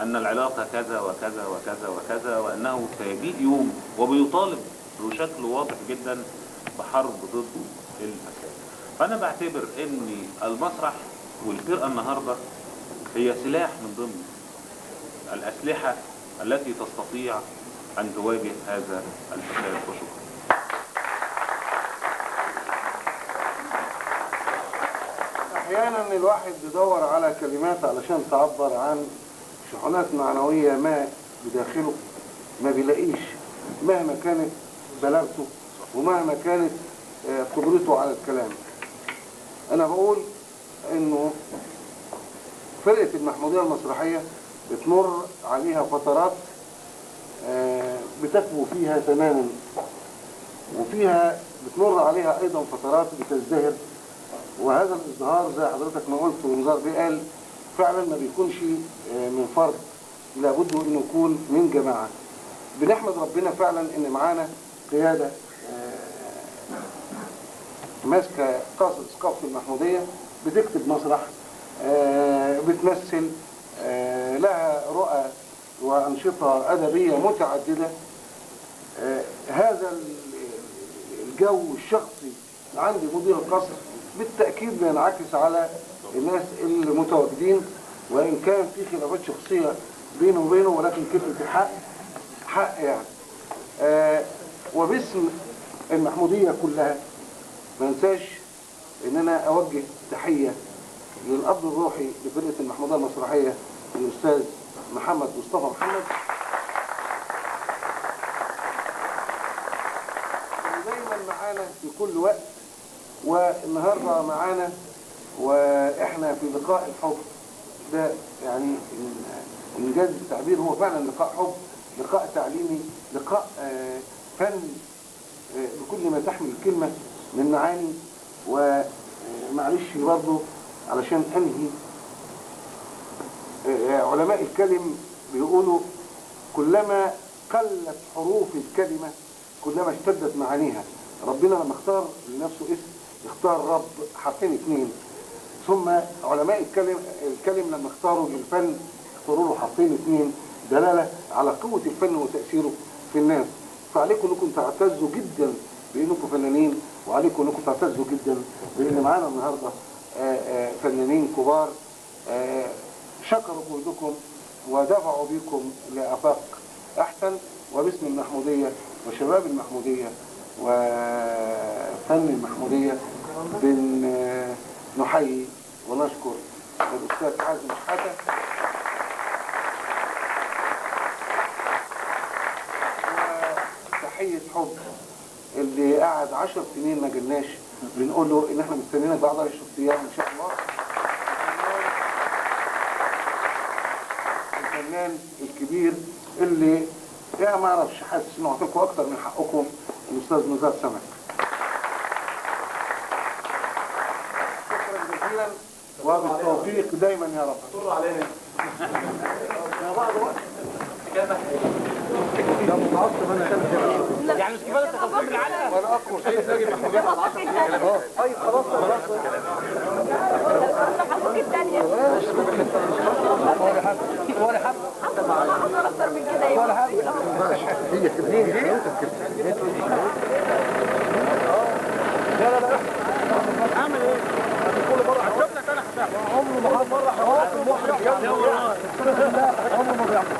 أن العلاقة كذا وكذا وكذا وكذا، وأنه سيجيء يوم، وبيطالب بشكل واضح جدا بحرب ضد الفساد. فأنا بعتبر أن المسرح والفرقة النهاردة هي سلاح من ضمن الأسلحة التي تستطيع أن تواجه هذا الفساد. وشكرا. احيانا الواحد بيدور على كلمات علشان تعبر عن شحنات معنوية ما بداخله، ما بيلاقيش مهما كانت بلاغته ومهما كانت قدرته على الكلام. انا بقول انه فرقة المحمودية المسرحية بتمر عليها فترات بتكبو فيها تماما، وفيها بتمر عليها ايضا فترات بتزدهر، وهذا الازدهار زي حضرتك ما قلت ونزار بيه قال فعلا ما بيكونش من فرد، لابد انه يكون من جماعة. بنحمد ربنا فعلا ان معانا قيادة ماسكة قاصد ثقافة المحمودية، بتكتب مسرح، بتمثل، لها رؤى وأنشطة أدبية متعددة. هذا الجو الشخصي عند مدير القصر بالتأكيد بينعكس على الناس المتواجدين، وإن كان في خلافات شخصية بينه وبينه، ولكن كلمة حق يعني. وباسم المحمودية كلها ما انساش ان انا اوجه تحية للاب الروحي لفرقة المحمودية المسرحية الاستاذ محمد مصطفى محمد، اللي دايما معانا في كل وقت، والنهارده معانا واحنا في لقاء الحب ده. يعني انجاز التعبير، هو فعلا لقاء حب، لقاء تعليمي، لقاء فني بكل ما تحمل الكلمة من معاني. ومعلش برضه علشان انهي، علماء الكلم بيقولوا كلما قلت حروف الكلمة كلما اشتدت معانيها. ربنا لما اختار لنفسه اسم اختار رب حرفين اتنين، ثم علماء الكلم لما اختاروا للفن اختاروا له حرفين اتنين دلالة على قوة الفن وتأثيره في الناس. فعليكم انكم تعتزوا جدا بانكم فنانين، وعليكم انكم تعتزوا جدا بان معانا النهارده فنانين كبار شكروا جهدكم ودفعوا بكم لآفاق احسن. وباسم المحمودية وشباب المحمودية وفن المحمودية بنحيي ونشكر الاستاذ حازم شحاتة، وتحية حب اللي قعد 10 سنين ما جلناش، بنقول له ان احنا مستنيينك بعد 10 ايام ان شاء الله. الفنان الكبير اللي يعني ما اعرفش، حاسس انه اعطيكم اكتر من حقكم، الاستاذ نزار سمك. شكرا جزيلا وبالتوفيق دايما يا رب. طر علينا يا بعض وقت يعني مش كفايه تخلص من العلقه ولا اقوى شيء تلاقي محمودية على 10 ايام. طيب خلاص ولا حاجه اكتر من كده ولا حاجه هي كده لا اعمل ايه؟ كل مره هشوف لك انا حساب عمره ما مره حوالي يا والله عمره ما بيعمل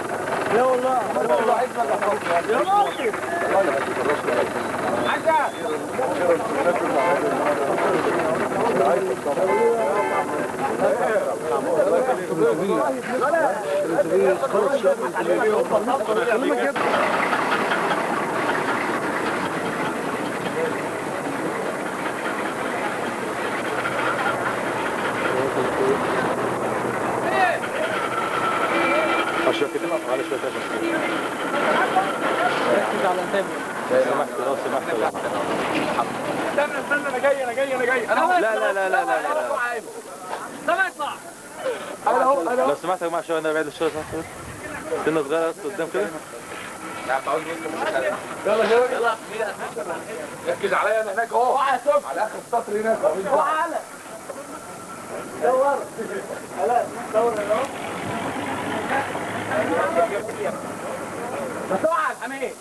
يا والله يا ممكن عزة اشوف كده على شويه ركز على الانتاج لو سمحت لو سمحت استنى انا جاي لا لا لا لا لا ده يطلع لو سمحت يا جماعه شويه انا بعيد الشويه سنه صغيره قدام كده. يلا ركز عليا انا هناك اهو على اخر السطر هناك تعالى دور دور اهو ما تقع يا حميد